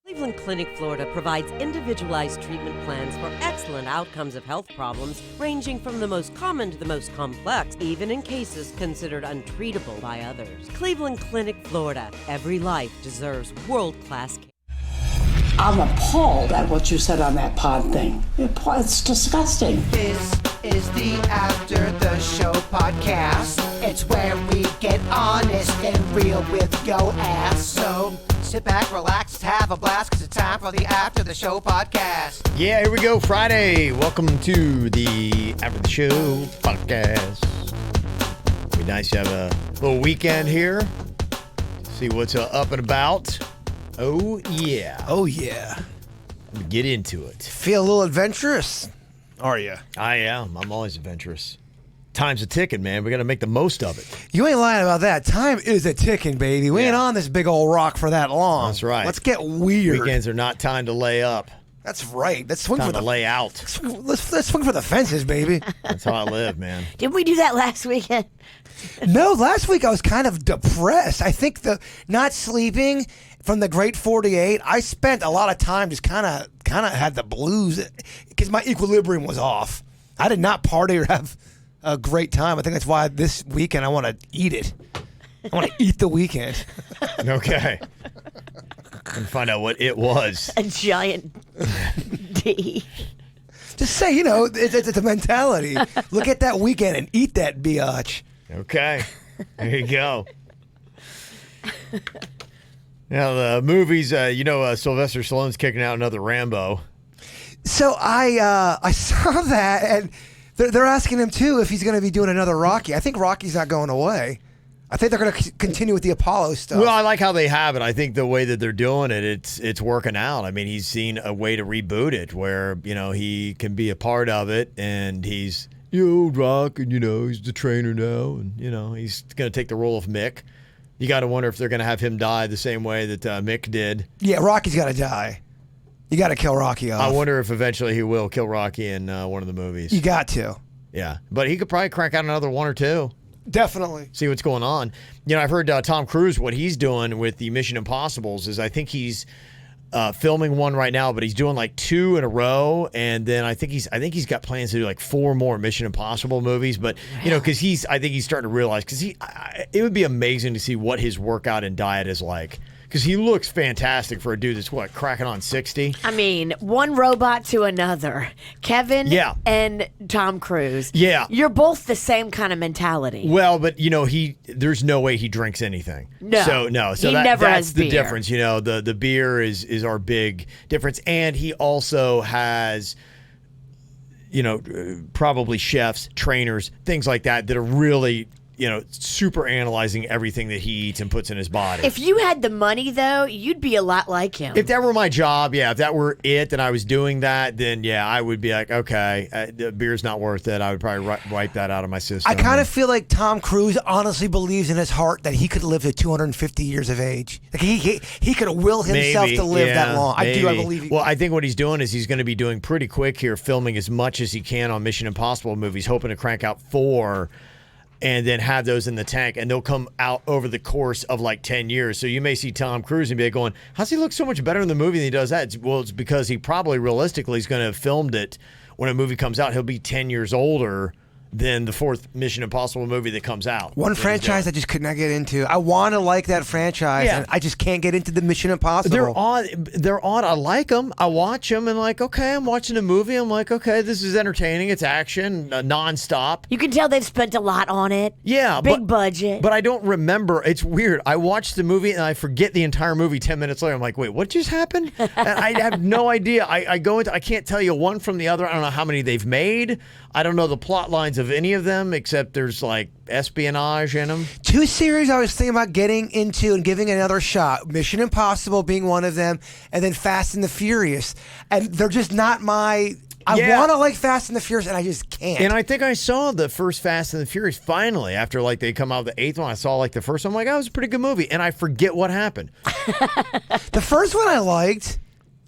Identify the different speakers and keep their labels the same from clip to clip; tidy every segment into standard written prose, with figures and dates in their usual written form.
Speaker 1: Cleveland Clinic, Florida provides individualized treatment plans for excellent outcomes of health problems ranging from the most common to the most complex, even in cases considered untreatable by others. Cleveland Clinic, Florida. Every life deserves world-class care.
Speaker 2: I'm appalled at what you said on that pod thing. It's disgusting.
Speaker 3: This is the After the Show podcast. It's where we get honest and real with yo ass. So sit back, relax, have a blast, because it's time for the After the Show podcast.
Speaker 4: Yeah, here we go. Friday. Welcome to the After the Show podcast. Be nice to have a little weekend here. See what's up and about. Oh, yeah.
Speaker 5: Oh, yeah.
Speaker 4: Get into it.
Speaker 5: Feel a little adventurous, are you?
Speaker 4: I am. I'm always adventurous. Time's a ticking, man. We got to make the most of it.
Speaker 5: You ain't lying about that. Time is a ticking, baby. We ain't
Speaker 4: Yeah.
Speaker 5: on this big old rock for that long.
Speaker 4: That's right.
Speaker 5: Let's get weird.
Speaker 4: Weekends are not time to lay up.
Speaker 5: That's right. Let's swing
Speaker 4: Time
Speaker 5: for
Speaker 4: to
Speaker 5: the
Speaker 4: lay out.
Speaker 5: Let's swing for the fences, baby.
Speaker 4: That's how I live, man.
Speaker 6: Didn't we do that last weekend?
Speaker 5: No, last week I was kind of depressed. I think the not sleeping from the Great 48, I spent a lot of time just kind of had the blues because my equilibrium was off. I did not party or have a great time. I think that's why this weekend I want to eat it. I want to eat the weekend.
Speaker 4: Okay. And find out what it was.
Speaker 6: A giant D.
Speaker 5: Just say, it's a mentality. Look at that weekend and eat that biatch.
Speaker 4: Okay. There you go. Now, the movies, Sylvester Stallone's kicking out another Rambo.
Speaker 5: So I saw that, and they're asking him, too, if he's going to be doing another Rocky. I think Rocky's not going away. I think they're going to continue with the Apollo stuff.
Speaker 4: Well, I like how they have it. I think the way that they're doing it, it's working out. I mean, he's seen a way to reboot it where, he can be a part of it, and he's, old Rock, and, he's the trainer now, and, he's going to take the role of Mick. You got to wonder if they're going to have him die the same way that Mick did.
Speaker 5: Yeah, Rocky's got to die. You got to kill Rocky off.
Speaker 4: I wonder if eventually he will kill Rocky in one of the movies.
Speaker 5: You got to.
Speaker 4: Yeah, but he could probably crank out another one or two.
Speaker 5: Definitely.
Speaker 4: See what's going on. I've heard Tom Cruise, what he's doing with the Mission Impossibles is I think he's filming one right now, but he's doing like two in a row, and then I think he's got plans to do like 4 more Mission Impossible movies. But because I think he's starting to realize it would be amazing to see what his workout and diet is like. Because he looks fantastic for a dude that's, cracking on 60?
Speaker 6: I mean, one robot to another. Kevin and Tom Cruise.
Speaker 4: Yeah.
Speaker 6: You're both the same kind of mentality.
Speaker 4: Well, but, there's no way he drinks anything.
Speaker 6: No.
Speaker 4: So
Speaker 6: he never
Speaker 4: that's
Speaker 6: has
Speaker 4: the
Speaker 6: beer.
Speaker 4: difference. The beer is our big difference. And he also has, probably chefs, trainers, things like that are really super analyzing everything that he eats and puts in his body.
Speaker 6: If you had the money, though, you'd be a lot like him.
Speaker 4: If that were my job, if that were it, and I was doing that, then I would be like, okay, the beer's not worth it. I would probably wipe that out of my system.
Speaker 5: I kind of feel like Tom Cruise honestly believes in his heart that he could live to 250 years of age. Like he could will himself to live that long.
Speaker 4: Maybe.
Speaker 5: I believe.
Speaker 4: Well, I think what he's doing is he's going to be doing pretty quick here, filming as much as he can on Mission Impossible movies, hoping to crank out 4. And then have those in the tank, and they'll come out over the course of like 10 years. So you may see Tom Cruise and be going, how's he look so much better in the movie than he does that? It's because he probably realistically is going to have filmed it when a movie comes out. He'll be 10 years older than the 4th Mission Impossible movie that comes out.
Speaker 5: One franchise I just could not get into. I want to like that franchise, and I just can't get into the Mission Impossible.
Speaker 4: They're odd. I like them. I watch them, and okay, I'm watching a movie. I'm like, okay, this is entertaining. It's action, nonstop.
Speaker 6: You can tell they've spent a lot on it.
Speaker 4: Yeah.
Speaker 6: Big budget.
Speaker 4: But I don't remember. It's weird. I watched the movie, and I forget the entire movie 10 minutes later. I'm like, wait, what just happened? And I have no idea. I can't tell you one from the other. I don't know how many they've made. I don't know the plot lines of any of them, except there's like espionage in them.
Speaker 5: 2 series I was thinking about getting into and giving another shot. Mission Impossible being one of them, and then Fast and the Furious. And they're just not my... I want to like Fast and the Furious, and I just can't.
Speaker 4: And I think I saw the first Fast and the Furious finally after they come out with the 8th one. I saw the first one. I'm like, it was a pretty good movie. And I forget what happened.
Speaker 5: The first one I liked...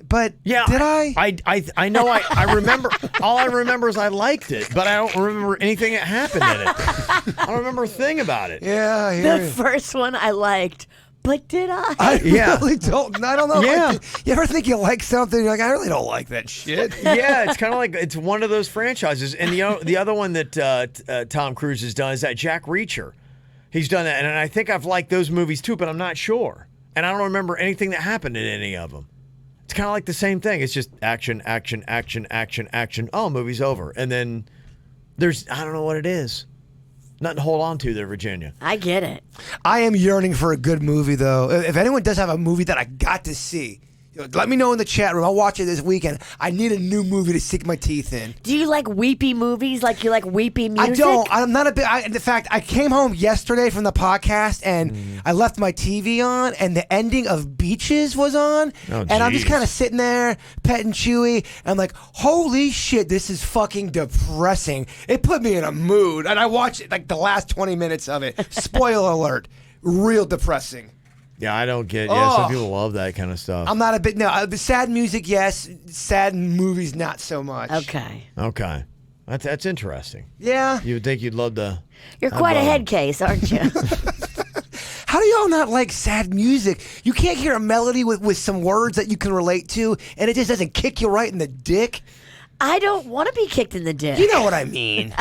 Speaker 5: But did I?
Speaker 4: I know I remember. All I remember is I liked it, but I don't remember anything that happened in it. I don't remember a thing about it.
Speaker 5: Yeah, I hear
Speaker 6: The
Speaker 5: you.
Speaker 6: first one I liked, But did I?
Speaker 5: I really don't. I don't know.
Speaker 4: Yeah.
Speaker 5: You ever think you like something? You're like, I really don't like that shit.
Speaker 4: Yeah, it's kind of like it's one of those franchises. And the other one that Tom Cruise has done is that Jack Reacher. He's done that, and I think I've liked those movies too, but I'm not sure. And I don't remember anything that happened in any of them. It's kind of like the same thing. It's just action, action, action, action, action. Oh, movie's over. And then I don't know what it is. Nothing to hold on to there, Virginia.
Speaker 6: I get it.
Speaker 5: I am yearning for a good movie, though. If anyone does have a movie that I got to see, let me know in the chat room. I'll watch it this weekend. I need a new movie to sink my teeth in.
Speaker 6: Do you like weepy movies? Like you like weepy music?
Speaker 5: I don't. I'm not a bit. In fact, I came home yesterday from the podcast and I left my TV on, and the ending of Beaches was on, and I'm just kind of sitting there petting Chewie. And I'm like, holy shit, this is fucking depressing. It put me in a mood, and I watched it like the last 20 minutes of it. Spoiler alert, real depressing.
Speaker 4: Yeah, I don't get. Yeah, some people love that kind of stuff.
Speaker 5: I'm not a bit. No, sad music, yes. Sad movies, not so much.
Speaker 6: Okay.
Speaker 4: That's interesting.
Speaker 5: Yeah.
Speaker 4: You would think you'd love to.
Speaker 6: You're quite a head case, aren't you?
Speaker 5: How do y'all not like sad music? You can't hear a melody with some words that you can relate to, and it just doesn't kick you right in the dick?
Speaker 6: I don't want to be kicked in the dick.
Speaker 5: You know what I mean.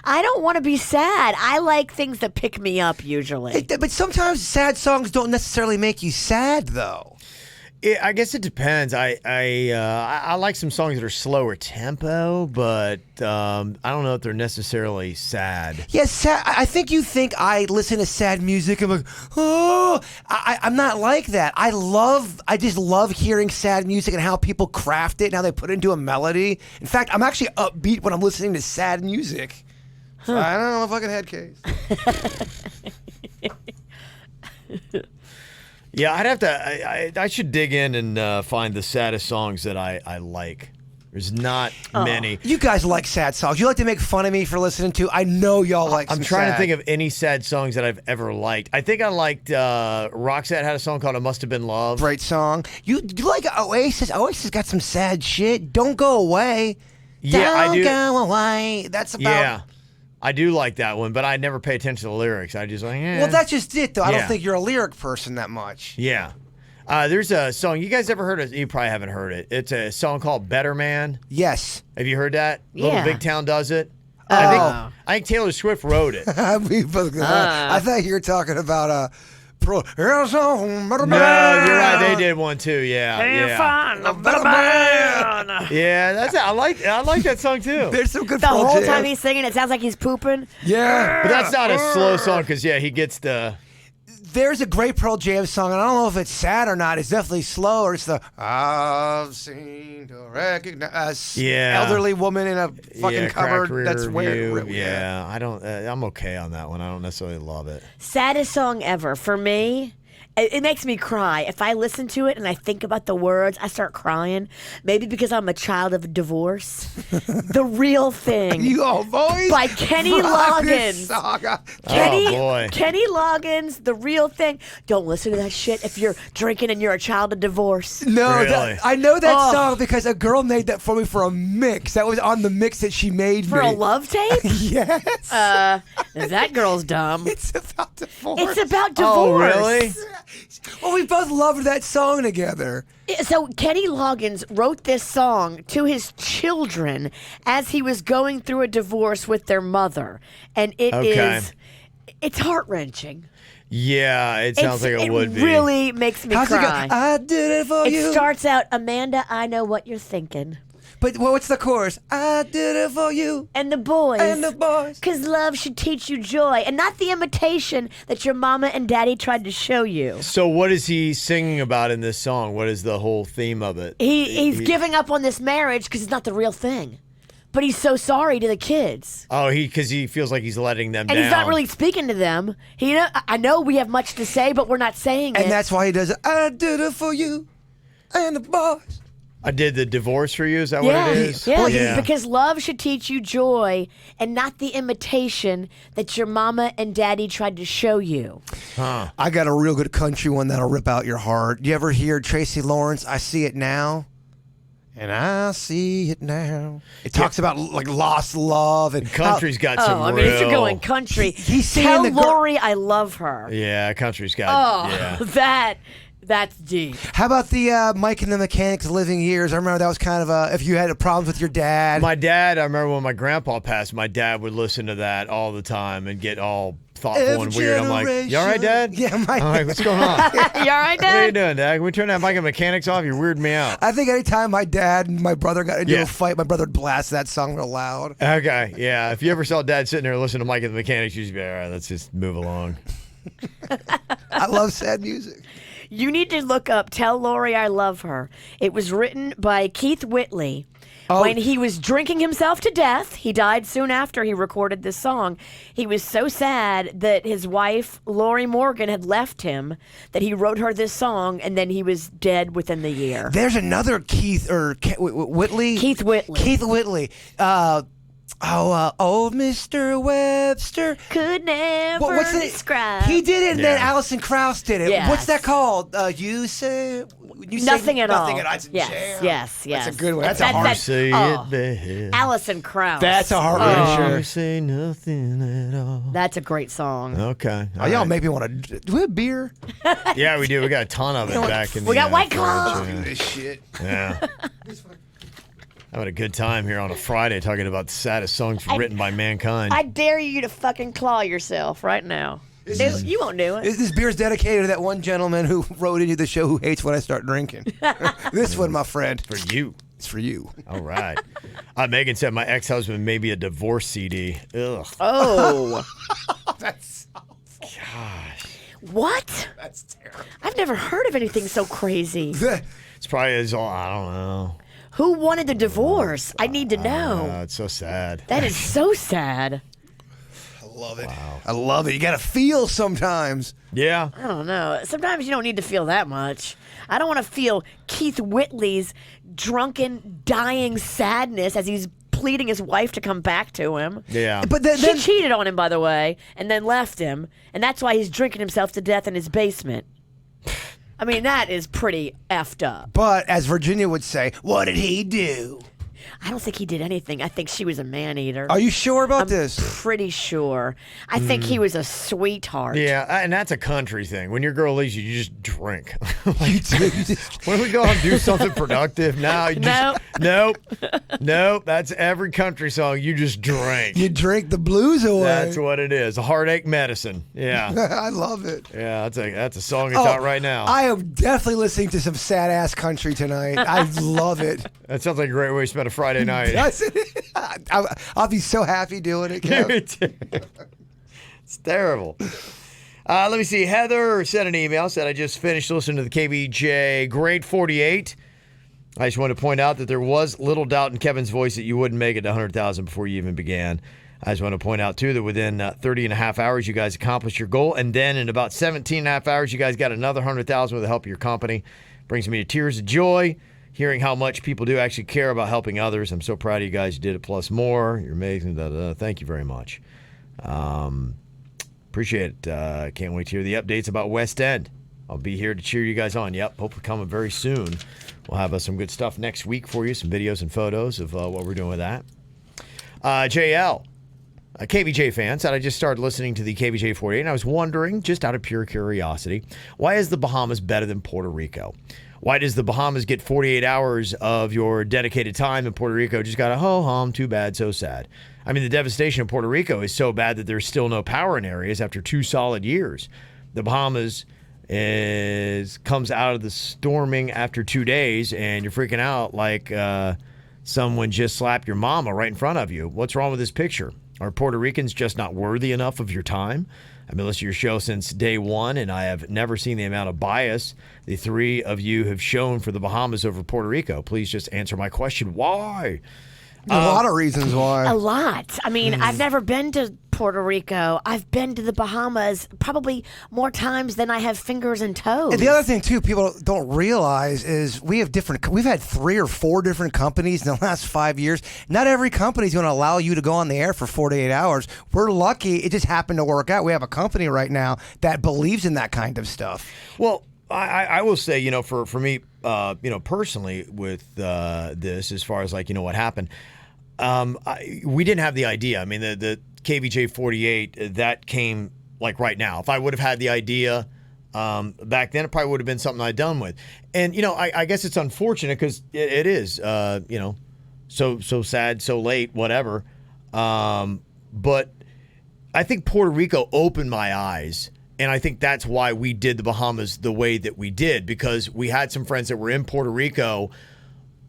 Speaker 6: I don't want to be sad. I like things that pick me up usually.
Speaker 5: But sometimes sad songs don't necessarily make you sad, though.
Speaker 4: I guess it depends. I like some songs that are slower tempo, but I don't know if they're necessarily sad.
Speaker 5: Yes, I think you think I listen to sad music. I'm like, oh, I'm not like that. I just love hearing sad music and how people craft it and how they put it into a melody. In fact, I'm actually upbeat when I'm listening to sad music. So I don't know, fucking head case.
Speaker 4: Yeah, I'd have to. I should dig in and find the saddest songs that I like. There's not many.
Speaker 5: You guys like sad songs. You like to make fun of me for listening to. I know y'all like.
Speaker 4: I'm trying to think of any sad songs that I've ever liked. I think I liked Roxette had a song called "It Must Have Been Love."
Speaker 5: Great song. You like Oasis? Oasis got some sad shit. Don't go away.
Speaker 4: Yeah, I do.
Speaker 5: Don't go away. That's about.
Speaker 4: Yeah. I do like that one, but I never pay attention to the lyrics. I just like,
Speaker 5: Well, that's just it, though. I don't think you're a lyric person that much.
Speaker 4: Yeah. There's a song. You guys ever heard it? You probably haven't heard it. It's a song called Better Man.
Speaker 5: Yes.
Speaker 4: Have you heard that?
Speaker 6: Yeah.
Speaker 4: Little Big Town does it.
Speaker 5: Oh.
Speaker 4: I think Taylor Swift wrote it.
Speaker 5: I thought you were talking about
Speaker 4: No, you're right. They did one too. Yeah.
Speaker 6: Find a better man.
Speaker 4: Yeah, that's it. I like that song too.
Speaker 5: There's some good.
Speaker 6: The whole time he's singing, it sounds like he's pooping.
Speaker 5: Yeah,
Speaker 4: but that's not a slow song because he gets the.
Speaker 5: There's a great Pearl Jam song, and I don't know if it's sad or not. It's definitely slow, or it's the I've seen to recognize elderly woman in a fucking cupboard. That's weird.
Speaker 4: Yeah, I don't. I'm okay on that one. I don't necessarily love it.
Speaker 6: Saddest song ever for me. It makes me cry. If I listen to it and I think about the words, I start crying. Maybe because I'm a child of divorce. The Real Thing. By Kenny Loggins. Kenny Loggins, The Real Thing. Don't listen to that shit if you're drinking and you're a child of divorce.
Speaker 5: No,
Speaker 4: really?
Speaker 5: I know that song because a girl made that for me for a mix. That was on the mix that she made
Speaker 6: for a love tape?
Speaker 5: Yes.
Speaker 6: That girl's dumb.
Speaker 5: It's about divorce.
Speaker 6: It's about divorce.
Speaker 4: Oh, really?
Speaker 5: Well, we both loved that song together.
Speaker 6: So Kenny Loggins wrote this song to his children as he was going through a divorce with their mother. And it's heart-wrenching.
Speaker 4: Yeah, it sounds like it would be.
Speaker 6: It really makes me cry.
Speaker 5: I did it for you.
Speaker 6: It starts out, Amanda, I know what you're thinking.
Speaker 5: But what's the chorus? I did it for you.
Speaker 6: And the boys.
Speaker 5: And the boys.
Speaker 6: Because love should teach you joy and not the imitation that your mama and daddy tried to show you.
Speaker 4: So what is he singing about in this song? What is the whole theme of it?
Speaker 6: He's giving up on this marriage because it's not the real thing. But he's so sorry to the kids.
Speaker 4: Oh, because he feels like he's letting them down.
Speaker 6: And he's not really speaking to them. I know we have much to say, but we're not saying it.
Speaker 5: And that's why he does it. I did it for you and the boys.
Speaker 4: I did the divorce for you? Is that what it is?
Speaker 6: Yeah, because love should teach you joy and not the imitation that your mama and daddy tried to show you.
Speaker 4: Huh.
Speaker 5: I got a real good country one that'll rip out your heart. You ever hear Tracy Lawrence, I See It Now? And I see it now. It talks about like lost love and
Speaker 4: Country's got some
Speaker 6: I mean, if you're going country,
Speaker 5: He's saying
Speaker 6: tell
Speaker 5: the
Speaker 6: Lori I love her.
Speaker 4: Yeah, country's got. Yeah.
Speaker 6: That's deep.
Speaker 5: How about the Mike and the Mechanic's Living Years? I remember that was kind of if you had problems with your dad.
Speaker 4: My dad, I remember when my grandpa passed, my dad would listen to that all the time and get all thoughtful and weird. I'm like, you all right, Dad?
Speaker 5: Yeah,
Speaker 4: I'm like, what's going on?
Speaker 6: You all right,
Speaker 4: What are you
Speaker 6: Dad?
Speaker 4: doing, Dad? Can we turn that Mike and Mechanics off? You're weirding me out.
Speaker 5: I think anytime my dad and my brother got into a fight, my brother would blast that song real loud.
Speaker 4: Okay, yeah. If you ever saw Dad sitting there listening to Mike and the Mechanics, you'd be all right, let's just move along.
Speaker 5: I love sad music.
Speaker 6: You need to look up Tell Lori I Love Her. It was written by Keith Whitley.
Speaker 5: Oh.
Speaker 6: When he was drinking himself to death, he died soon after he recorded this song. He was so sad that his wife, Lori Morgan, had left him that he wrote her this song, and then he was dead within the year.
Speaker 5: There's another Whitley.
Speaker 6: Keith Whitley.
Speaker 5: Keith Whitley. Mr. Webster.
Speaker 6: Could never
Speaker 5: What's it?
Speaker 6: describe.
Speaker 5: He did it, and then
Speaker 4: Yeah.
Speaker 5: Alison Krauss did it.
Speaker 6: Yes.
Speaker 5: What's that called? You say
Speaker 6: Nothing at all.
Speaker 5: Nothing at all. It's a
Speaker 6: yes,
Speaker 5: jam.
Speaker 6: yes.
Speaker 5: That's a good one. That's a
Speaker 6: That-
Speaker 5: hard.
Speaker 6: that-
Speaker 4: Say
Speaker 6: oh,
Speaker 4: it, babe.
Speaker 6: Alison Krauss.
Speaker 5: That's a hard
Speaker 4: You
Speaker 5: one.
Speaker 4: say nothing at all.
Speaker 6: That's a great song.
Speaker 4: Okay.
Speaker 5: Oh, y'all make me want to. Do we have beer?
Speaker 4: Yeah, we do. We got a ton of it back in
Speaker 6: We got White
Speaker 4: fridge,
Speaker 6: Claw.
Speaker 4: yeah.
Speaker 5: This shit.
Speaker 4: Yeah. Having a good time here on a Friday talking about the saddest songs written by mankind.
Speaker 6: I dare you to fucking claw yourself right now. You won't do it.
Speaker 5: This beer's dedicated to that one gentleman who wrote into the show who hates when I start drinking. This one, my friend.
Speaker 4: For you.
Speaker 5: It's for you.
Speaker 4: All right. Megan said my ex-husband may be a divorce CD. Ugh.
Speaker 6: Oh.
Speaker 5: That's
Speaker 6: What?
Speaker 5: That's terrible.
Speaker 6: I've never heard of anything so crazy.
Speaker 4: It's probably, I don't know.
Speaker 6: Who wanted the divorce? I need to know.
Speaker 4: It's so sad.
Speaker 6: That is so sad.
Speaker 5: I love it. Wow. I love it. You got to feel sometimes.
Speaker 4: Yeah.
Speaker 6: I don't know. Sometimes you don't need to feel that much. I don't want to feel Keith Whitley's drunken, dying sadness as he's pleading his wife to come back to him.
Speaker 4: Yeah.
Speaker 5: But
Speaker 6: She cheated on him, by the way, and then left him, and that's why he's drinking himself to death in his basement. I mean, that is pretty effed up.
Speaker 5: But as Virginia would say, what did he do?
Speaker 6: I don't think he did anything. I think she was a man-eater.
Speaker 5: Are you sure about
Speaker 6: I'm
Speaker 5: this?
Speaker 6: pretty sure. I think he was a sweetheart.
Speaker 4: Yeah, and that's a country thing. When your girl leaves you, you just drink.
Speaker 5: You just-
Speaker 4: When we go out and do something productive, now you just nope. That's every country song. You just drink.
Speaker 5: you drink the blues away.
Speaker 4: That's what it is. A heartache medicine. Yeah,
Speaker 5: I love it.
Speaker 4: yeah. That's a song that's out right now.
Speaker 5: I am definitely listening to some sad ass country tonight. I love it.
Speaker 4: That sounds like a great way to spend a Friday night.
Speaker 5: I'll be so happy doing it, Kev.
Speaker 4: It's terrible. Let me see. Heather sent an email, said, I just finished listening to the KVJ Grade 48. I just want to point out that there was little doubt in Kevin's voice that you wouldn't make it to 100,000 before you even began. I just want to point out, too, that within 30 and a half hours, you guys accomplished your goal. And then in about 17 and a half hours, you guys got another 100,000 with the help of your company. Brings me to tears of joy, hearing how much people do actually care about helping others. I'm so proud of you guys. You did it plus more. You're amazing. Thank you very much. Appreciate it. Can't wait to hear the updates about West End. I'll be here to cheer you guys on. Yep, hopefully coming very soon. We'll have some good stuff next week for you, some videos and photos of what we're doing with that. JL, a KVJ fan, said, I just started listening to the KVJ 48, and I was wondering, just out of pure curiosity, why is the Bahamas better than Puerto Rico? Why does the Bahamas get 48 hours of your dedicated time, and Puerto Rico just got a ho-hum, too bad, so sad? I mean, the devastation of Puerto Rico is so bad that there's still no power in areas after 2 solid years. The Bahamas comes out of the storming after 2 days, and you're freaking out like someone just slapped your mama right in front of you. What's wrong with this picture? Are Puerto Ricans just not worthy enough of your time? I've been listening to your show since day one, and I have never seen the amount of bias the three of you have shown for the Bahamas over Puerto Rico. Please just answer my question. Why?
Speaker 5: A lot of reasons why.
Speaker 6: A lot. I mean, I've never been to Puerto Rico. I've been to the Bahamas probably more times than I have fingers and toes.
Speaker 5: And the other thing too, people don't realize is we've had 3 or 4 different companies in the last 5 years. Not every company is going to allow you to go on the air for 48 hours. We're lucky; it just happened to work out. We have a company right now that believes in that kind of stuff.
Speaker 4: Well, I will say, for me, personally with this, as far as like, what happened. We didn't have the idea. I mean, the KVJ 48, that came like right now. If I would have had the idea back then, it probably would have been something I'd done with. And, I guess it's unfortunate because it is, so sad, so late, whatever. But I think Puerto Rico opened my eyes. And I think that's why we did the Bahamas the way that we did, because we had some friends that were in Puerto Rico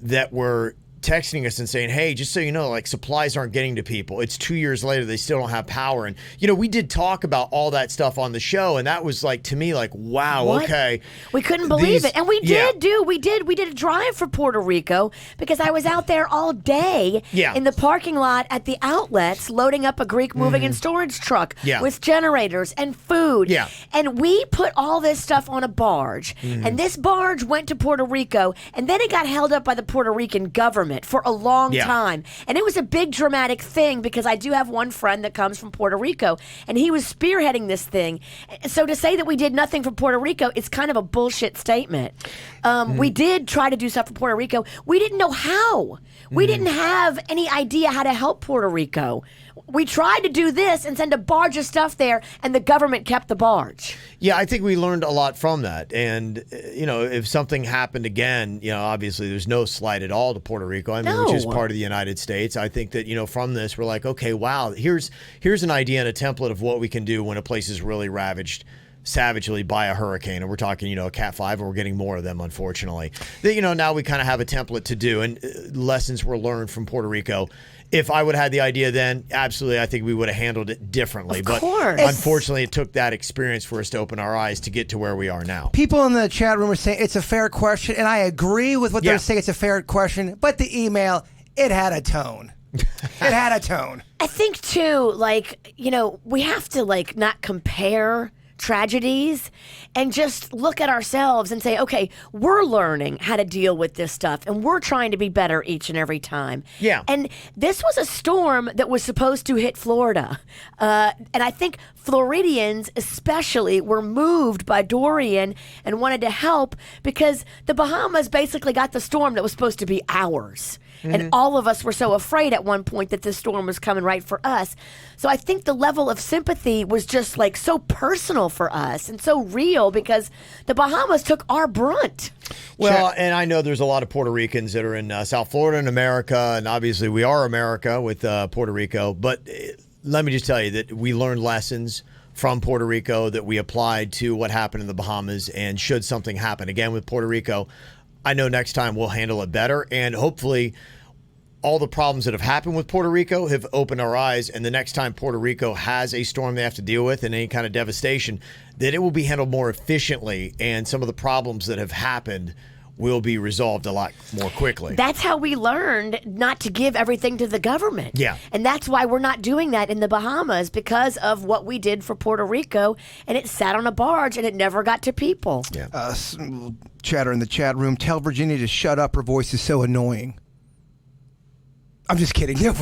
Speaker 4: that were texting us and saying, hey, just so you know, like, supplies aren't getting to people. It's 2 years later, they still don't have power. And, we did talk about all that stuff on the show. And that was like, to me, like, wow,
Speaker 6: What?
Speaker 4: okay.
Speaker 6: We couldn't believe it. And we did a drive for Puerto Rico because I was out there all day in the parking lot at the outlets loading up a Greek moving and storage truck with generators and food.
Speaker 4: Yeah.
Speaker 6: And we put all this stuff on a barge. And this barge went to Puerto Rico, and then it got held up by the Puerto Rican government for a long time. And it was a big dramatic thing because I do have one friend that comes from Puerto Rico, and he was spearheading this thing. So to say that we did nothing for Puerto Rico, it's kind of a bullshit statement. We did try to do stuff for Puerto Rico. We didn't know how. We didn't have any idea how to help Puerto Rico. We tried to do this and send a barge of stuff there, and the government kept the barge.
Speaker 4: Yeah, I think we learned a lot from that. And, if something happened again, obviously there's no slight at all to Puerto Rico, which is part of the United States. I think that, from this, we're like, okay, wow, here's an idea and a template of what we can do when a place is really ravaged savagely by a hurricane. And we're talking, a Cat 5, and we're getting more of them, unfortunately. Now we kind of have a template to do, and lessons were learned from Puerto Rico. If I would have had the idea then, absolutely, I think we would have handled it differently.
Speaker 6: Of course.
Speaker 4: But unfortunately, it took that experience for us to open our eyes to get to where we are now.
Speaker 5: People in the chat room are saying it's a fair question, and I agree with what they're saying. It's a fair question, but the email, it had a tone. It had a tone.
Speaker 6: I think, too, we have to, not compare tragedies and just look at ourselves and say, okay, we're learning how to deal with this stuff and we're trying to be better each and every time.
Speaker 4: Yeah.
Speaker 6: And this was a storm that was supposed to hit Florida. And I think Floridians especially were moved by Dorian and wanted to help because the Bahamas basically got the storm that was supposed to be ours. And all of us were so afraid at one point that this storm was coming right for us. So I think the level of sympathy was just so personal for us and so real because the Bahamas took our brunt.
Speaker 4: Well, and I know there's a lot of Puerto Ricans that are in South Florida and America, and obviously we are America with Puerto Rico. But let me just tell you that we learned lessons from Puerto Rico that we applied to what happened in the Bahamas, and should something happen again with Puerto Rico, I know next time we'll handle it better, and hopefully all the problems that have happened with Puerto Rico have opened our eyes, and the next time Puerto Rico has a storm they have to deal with and any kind of devastation, that it will be handled more efficiently, and some of the problems that have happened will be resolved a lot more quickly.
Speaker 6: That's how we learned not to give everything to the government.
Speaker 4: Yeah.
Speaker 6: And that's why we're not doing that in the Bahamas, because of what we did for Puerto Rico, and it sat on a barge and it never got to people.
Speaker 4: Yeah.
Speaker 5: Chatter in the chat room, tell Virginia to shut up. Her voice is so annoying. I'm just kidding. I'm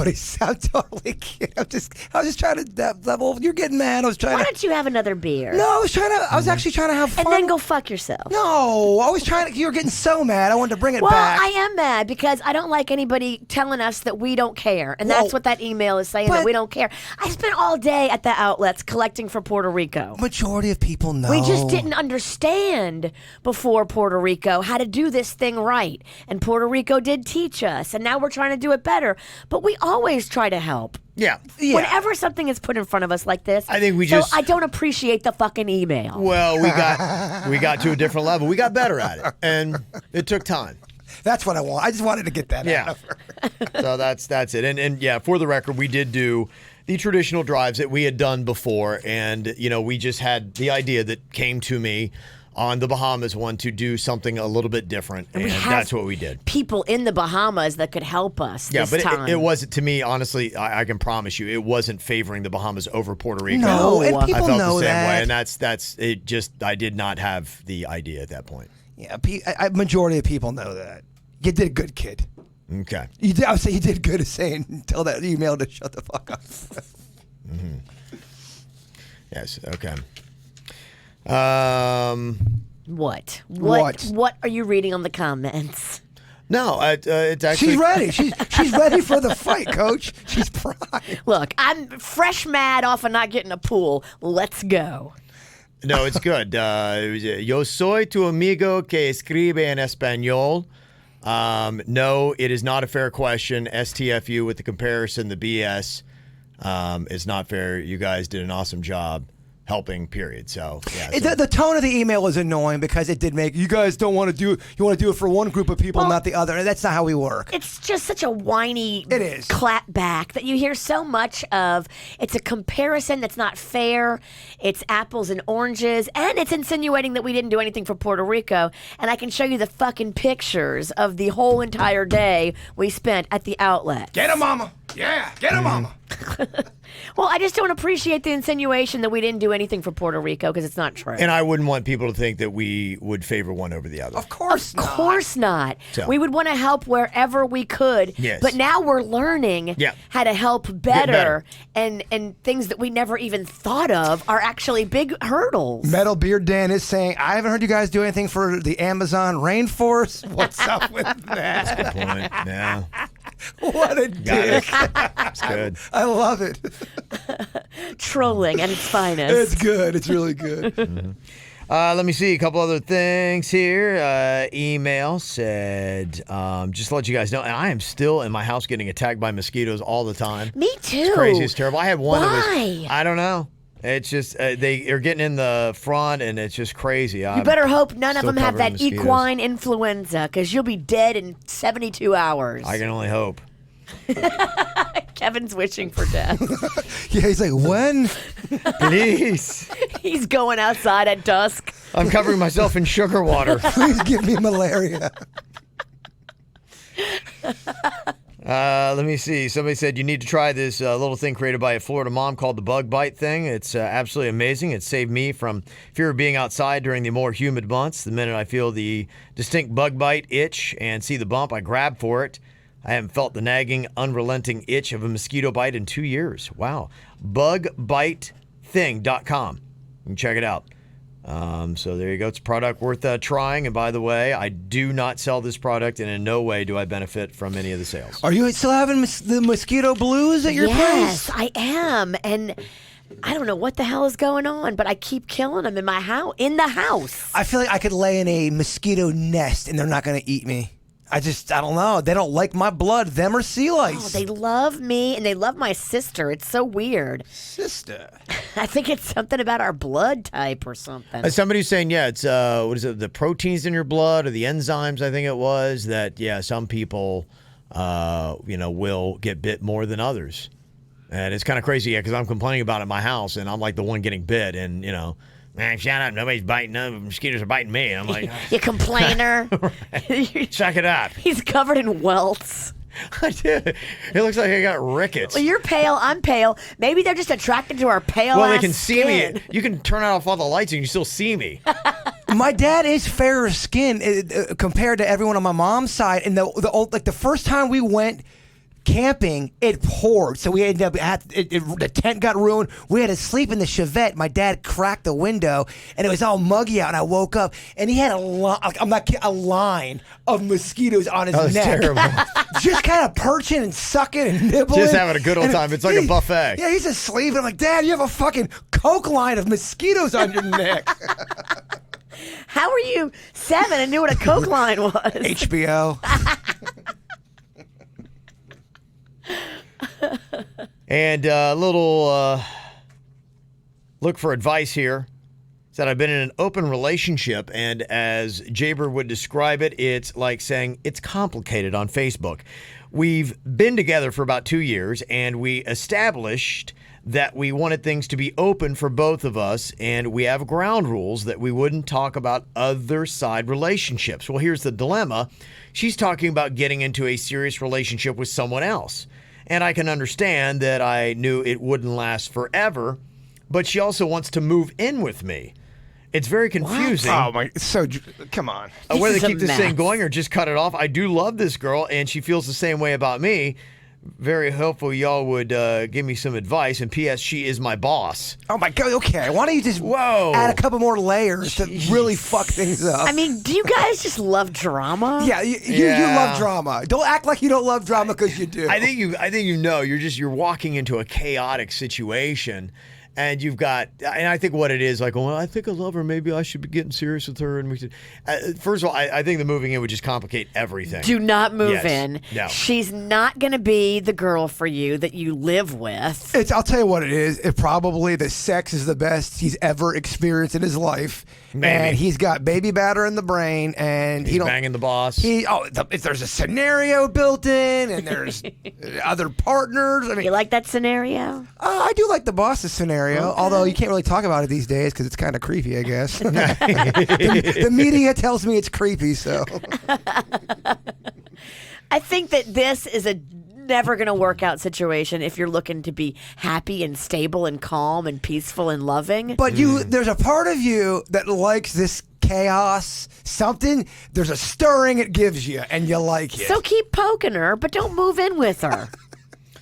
Speaker 5: totally kidding. I was just trying to that level. You're getting mad.
Speaker 6: Why don't you have another beer?
Speaker 5: No, I was actually trying to have fun.
Speaker 6: And then go fuck yourself.
Speaker 5: No, I was trying to. You were getting so mad. I wanted to bring it back.
Speaker 6: Well, I am mad because I don't like anybody telling us that we don't care. And that's what that email is saying, that we don't care. I spent all day at the outlets collecting for Puerto Rico.
Speaker 5: Majority of people know.
Speaker 6: We just didn't understand before Puerto Rico how to do this thing right. And Puerto Rico did teach us. And now we're trying to do it better. But we always try to help.
Speaker 4: Yeah.
Speaker 6: Whenever something is put in front of us like this,
Speaker 4: I think
Speaker 6: I don't appreciate the fucking email.
Speaker 4: Well, we got to a different level. We got better at it, and it took time.
Speaker 5: That's what I want. I just wanted to get that out of her.
Speaker 4: So that's it. And yeah, for the record, we did do the traditional drives that we had done before, and we just had the idea that came to me on the Bahamas one to do something a little bit different, and that's what we did.
Speaker 6: People in the Bahamas that could help us this time.
Speaker 4: It wasn't, to me, honestly, I can promise you, it wasn't favoring the Bahamas over Puerto Rico.
Speaker 5: No, and people
Speaker 4: I felt
Speaker 5: know
Speaker 4: the same
Speaker 5: that.
Speaker 4: way, and that's it. Just I did not have the idea at that point.
Speaker 5: Yeah, majority of people know that. You did good, kid.
Speaker 4: Okay.
Speaker 5: I would say you did good at saying, tell that email to shut the fuck up.
Speaker 4: Yes, okay.
Speaker 6: What? What are you reading on the comments?
Speaker 4: No, it's actually.
Speaker 5: She's ready. She's ready for the fight, Coach. She's primed.
Speaker 6: Look, I'm fresh mad off of not getting a pool. Let's go.
Speaker 4: No, it's good. Yo soy tu amigo que escribe en español. No, it is not a fair question. STFU with the comparison, the BS is not fair. You guys did an awesome job helping, period. So, yeah.
Speaker 5: The tone of the email is annoying because it did make you guys don't want to do it. You want to do it for one group of people, not the other. That's not how we work.
Speaker 6: It's just such a whiny
Speaker 5: It is.
Speaker 6: clap back that you hear so much of. It's a comparison that's not fair. It's apples and oranges, and it's insinuating that we didn't do anything for Puerto Rico. And I can show you the fucking pictures of the whole entire day we spent at the outlet.
Speaker 5: Get him, mama. Yeah, get him, mama.
Speaker 6: Well, I just don't appreciate the insinuation that we didn't do anything for Puerto Rico because it's not true.
Speaker 4: And I wouldn't want people to think that we would favor one over the other.
Speaker 5: Of course not.
Speaker 6: Of course not.
Speaker 4: So.
Speaker 6: We would want to help wherever we could.
Speaker 4: Yes.
Speaker 6: But now we're learning how to help better. And things that we never even thought of are actually big hurdles.
Speaker 5: Metal Beard Dan is saying, I haven't heard you guys do anything for the Amazon rainforest. What's up with that?
Speaker 4: That's a good point. Yeah.
Speaker 5: What a dick.
Speaker 4: It's good.
Speaker 5: I love it.
Speaker 6: Trolling at its finest.
Speaker 5: It's good. It's really good.
Speaker 4: Let me see a couple other things here. Email said, just to let you guys know, and I am still in my house getting attacked by mosquitoes all the time.
Speaker 6: Me too.
Speaker 4: It's crazy. It's terrible. I had one that
Speaker 6: Why?
Speaker 4: was, I don't know. It's just, they are getting in the front, and it's just crazy.
Speaker 6: You better hope none of
Speaker 4: still
Speaker 6: them have
Speaker 4: covered in
Speaker 6: that
Speaker 4: mosquitoes.
Speaker 6: equine influenza because you'll be dead in 72 hours.
Speaker 4: I can only hope.
Speaker 6: Kevin's wishing for death.
Speaker 5: Yeah, he's like, when?
Speaker 4: Please.
Speaker 6: He's going outside at dusk.
Speaker 4: I'm covering myself in sugar water.
Speaker 5: Please give me malaria.
Speaker 4: Let me see. Somebody said you need to try this little thing created by a Florida mom called the bug bite thing. It's absolutely amazing. It saved me from fear of being outside during the more humid months. The minute I feel the distinct bug bite itch and see the bump, I grab for it. I haven't felt the nagging, unrelenting itch of a mosquito bite in 2 years. Wow. Bugbitething.com. You can check it out. So there you go. It's a product worth trying. And by the way, I do not sell this product, and in no way do I benefit from any of the sales.
Speaker 5: Are you still having the mosquito blues at your place?
Speaker 6: Yes, I am. And I don't know what the hell is going on, but I keep killing them in my house. In the house.
Speaker 5: I feel like I could lay in a mosquito nest and they're not going to eat me. I don't know. They don't like my blood, them or sea lice.
Speaker 6: Oh, they love me and they love my sister. It's so weird.
Speaker 5: Sister.
Speaker 6: I think it's something about our blood type or something.
Speaker 4: Somebody's saying, it's what is it? The proteins in your blood or the enzymes? I think it was that. Some people, will get bit more than others, and it's kind of crazy. Yeah, because I'm complaining about it in my house, and I'm like the one getting bit, and man, shut up! Nobody's biting. None of the mosquitoes are biting me. I'm like,
Speaker 6: you complainer.
Speaker 4: Check it out.
Speaker 6: He's covered in welts.
Speaker 4: I did. It looks like I got rickets.
Speaker 6: Well, you're pale. I'm pale. Maybe they're just attracted to our pale.
Speaker 4: Well, they can see
Speaker 6: skin.
Speaker 4: me. You can turn off all the lights and you can still see me.
Speaker 5: My dad is fairer skin compared to everyone on my mom's side. And the first time we went camping, it poured, so we ended up the tent got ruined. We had to sleep in the Chevette. My dad cracked the window, and it was all muggy out. And I woke up, and he had a line of mosquitoes on his neck.
Speaker 4: Terrible.
Speaker 5: Just kind of perching and sucking and nibbling.
Speaker 4: Just having a good old time. It's like a buffet.
Speaker 5: Yeah, he's asleep. And I'm like, Dad, you have a fucking Coke line of mosquitoes on your neck.
Speaker 6: How were you 7 and knew what a Coke line was?
Speaker 5: HBO.
Speaker 4: And a little look for advice here. Said I've been in an open relationship, and as Jaber would describe it, it's like saying it's complicated on Facebook. We've been together for about 2 years, and we established that we wanted things to be open for both of us, and we have ground rules that we wouldn't talk about other side relationships. Well, here's the dilemma. She's talking about getting into a serious relationship with someone else. And I can understand that I knew it wouldn't last forever, but she also wants to move in with me. It's very confusing.
Speaker 5: Oh my! So come on.
Speaker 4: Whether
Speaker 6: This
Speaker 4: they
Speaker 6: is
Speaker 4: keep
Speaker 6: a
Speaker 4: this thing
Speaker 6: mess.
Speaker 4: going or just cut it off. I do love this girl, and she feels the same way about me. very hopeful y'all would give me some advice. And P.S. She is my boss.
Speaker 5: Oh my God! Okay, why don't you just add a couple more layers to really fuck things up?
Speaker 6: I mean, do you guys just love drama?
Speaker 5: Yeah, you love drama. Don't act like you don't love drama because you do.
Speaker 4: I think you know. You're walking into a chaotic situation. And you've got, and I think what it is, like, well, I think I love her. Maybe I should be getting serious with her. And we should. First of all, I think the moving in would just complicate everything.
Speaker 6: Do not move in.
Speaker 4: No.
Speaker 6: She's not going to be the girl for you that you live with.
Speaker 5: I'll tell you what it is. It probably the sex is the best he's ever experienced in his life.
Speaker 4: Maybe.
Speaker 5: And he's got baby batter in the brain, and
Speaker 4: he's banging the boss.
Speaker 5: If there's a scenario built in, and there's other partners. I mean,
Speaker 6: You like that scenario?
Speaker 5: I do like the boss's scenario, although you can't really talk about it these days because it's kind of creepy, I guess. the media tells me it's creepy, so.
Speaker 6: I think that this is a never going to work out situation if you're looking to be happy and stable and calm and peaceful and loving.
Speaker 5: But there's a part of you that likes this chaos, there's a stirring it gives you, and you like it.
Speaker 6: So keep poking her, but don't move in with her.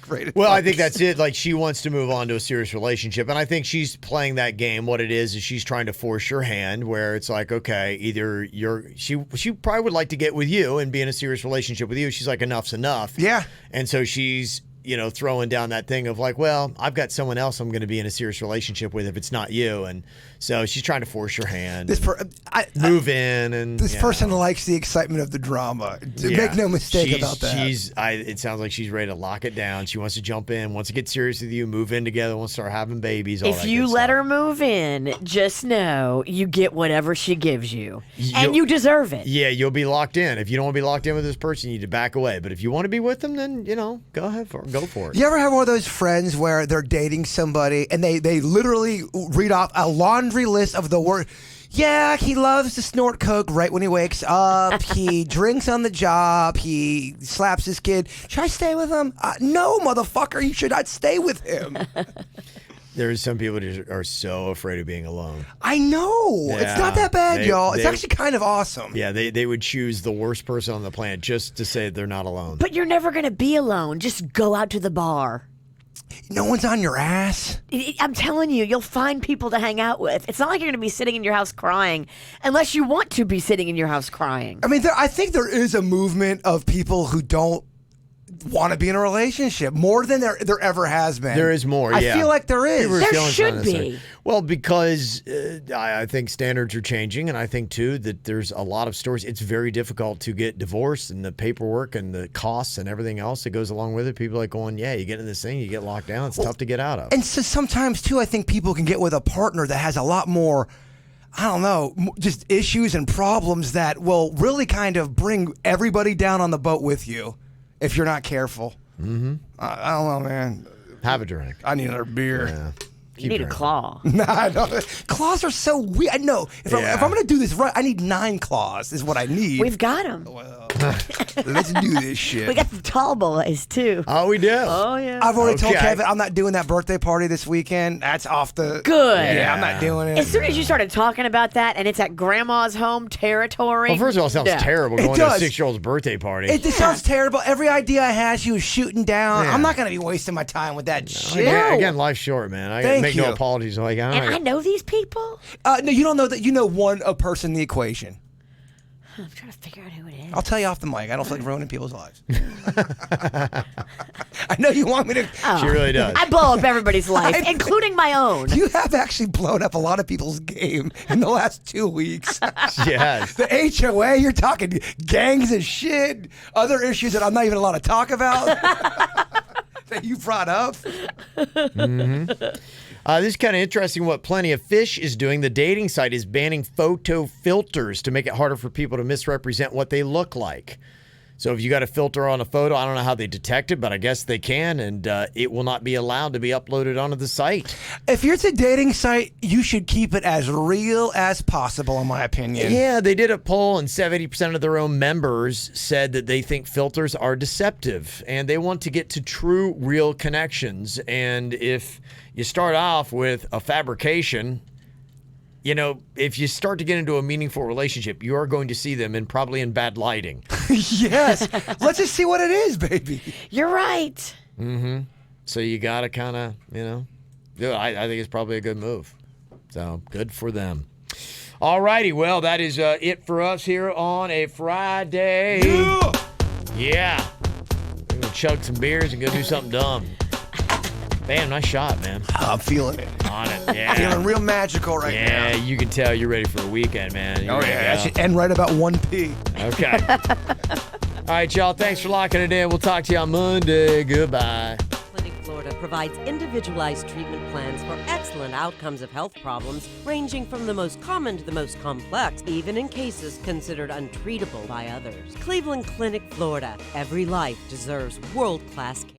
Speaker 5: Great
Speaker 4: Well, I
Speaker 5: advice.
Speaker 4: think that's it. Like, she wants to move on to a serious relationship. And I think she's playing that game. What it is she's trying to force your hand where it's like, okay, either she probably would like to get with you and be in a serious relationship with you. She's like, enough's enough.
Speaker 5: Yeah.
Speaker 4: And so she's, throwing down that thing of like, well, I've got someone else I'm going to be in a serious relationship with if it's not you. And so she's trying to force your hand. Move in. And
Speaker 5: this person likes the excitement of the drama. Make no mistake about that.
Speaker 4: It sounds like she's ready to lock it down. She wants to jump in, wants to get serious with you, move in together, wants to start having babies.
Speaker 6: If you let her move in, just know you get whatever she gives you. And you deserve it.
Speaker 4: Yeah, you'll be locked in. If you don't want to be locked in with this person, you need to back away. But if you want to be with them, then, go ahead go for it.
Speaker 5: You ever have one of those friends where they're dating somebody and they literally read off a laundry list of the word? Yeah, he loves to snort coke right when he wakes up. He drinks on the job. He slaps his kid. Should I stay with him? No, motherfucker. You should not stay with him.
Speaker 4: There's some people that are so afraid of being alone.
Speaker 5: I know.
Speaker 4: Yeah,
Speaker 5: it's not that bad, y'all. It's actually kind of awesome.
Speaker 4: Yeah, they would choose the worst person on the planet just to say they're not alone.
Speaker 6: But you're never going to be alone. Just go out to the bar.
Speaker 5: No one's on your ass.
Speaker 6: I'm telling you, you'll find people to hang out with. It's not like you're going to be sitting in your house crying unless you want to be sitting in your house crying.
Speaker 5: I mean, I think there is a movement of people who don't want to be in a relationship more than there ever has been.
Speaker 4: There is more, yeah.
Speaker 5: I feel like there is.
Speaker 6: There should be.
Speaker 4: Well, because I think standards are changing, and I think, too, that there's a lot of stories. It's very difficult to get divorced, and the paperwork and the costs and everything else that goes along with it. People are like going, yeah, you get in this thing, you get locked down. It's tough to get out of.
Speaker 5: And so sometimes, too, I think people can get with a partner that has a lot more, I don't know, just issues and problems that will really kind of bring everybody down on the boat with you. If you're not careful. Mm-hmm. I don't know, man.
Speaker 4: Have a drink.
Speaker 5: I need another beer.
Speaker 4: Yeah.
Speaker 6: You need a claw.
Speaker 5: Nah, no. Claws are so weird. I know. If I'm going to do this right, I need 9 claws is what I need.
Speaker 6: We've got them.
Speaker 5: Well, let's do this shit.
Speaker 6: We got the tall boys, too.
Speaker 4: Oh, we do.
Speaker 6: Oh, yeah.
Speaker 5: I've already told Kevin I'm not doing that birthday party this weekend. That's off the...
Speaker 6: Good.
Speaker 5: Yeah, I'm not doing it.
Speaker 6: As soon as you started talking about that and it's at grandma's home territory.
Speaker 4: Well, first of all, it sounds terrible going to a 6-year-old's birthday party.
Speaker 5: It sounds terrible. Every idea I had, she was shooting down. Yeah. I'm not going to be wasting my time with that shit.
Speaker 4: Yeah, again, life's short, man. I make no apologies. Like,
Speaker 6: I know these people?
Speaker 5: No, you don't know that. You know one person in the equation.
Speaker 6: I'm trying to figure out who it is.
Speaker 5: I'll tell you off the mic. I don't feel like ruining people's lives. I know you want me to.
Speaker 4: Oh. She really does.
Speaker 6: I blow up everybody's life, including my own.
Speaker 5: You have actually blown up a lot of people's game in the last 2 weeks.
Speaker 4: Yes.
Speaker 5: The HOA, you're talking gangs and shit, other issues that I'm not even allowed to talk about that you brought up.
Speaker 4: Mm-hmm. This is kind of interesting what Plenty of Fish is doing. The dating site is banning photo filters to make it harder for people to misrepresent what they look like. So if you got a filter on a photo, I don't know how they detect it, but I guess they can, and it will not be allowed to be uploaded onto the site.
Speaker 5: If you're at a dating site, you should keep it as real as possible, in my opinion.
Speaker 4: Yeah, they did a poll, and 70% of their own members said that they think filters are deceptive, and they want to get to true, real connections. And if you start off with a fabrication, if you start to get into a meaningful relationship, you are going to see them probably in bad lighting.
Speaker 5: Yes. Let's just see what it is, baby.
Speaker 6: You're right.
Speaker 4: So you got to kind of, I think it's probably a good move. So good for them. All righty. Well, that is it for us here on a Friday. Yeah. We're going to chug some beers and go do something dumb. Bam, nice shot, man.
Speaker 5: I'm feeling it.
Speaker 4: On it, yeah.
Speaker 5: Feeling real magical right now.
Speaker 4: Yeah, you can tell you're ready for a weekend, man. You're ready to
Speaker 5: That
Speaker 4: go.
Speaker 5: should end right about 1p.
Speaker 4: Okay. All right, y'all. Thanks for locking it in. We'll talk to you on Monday. Goodbye.
Speaker 1: Clinic Florida provides individualized treatment plans for excellent outcomes of health problems, ranging from the most common to the most complex, even in cases considered untreatable by others. Cleveland Clinic Florida. Every life deserves world-class care.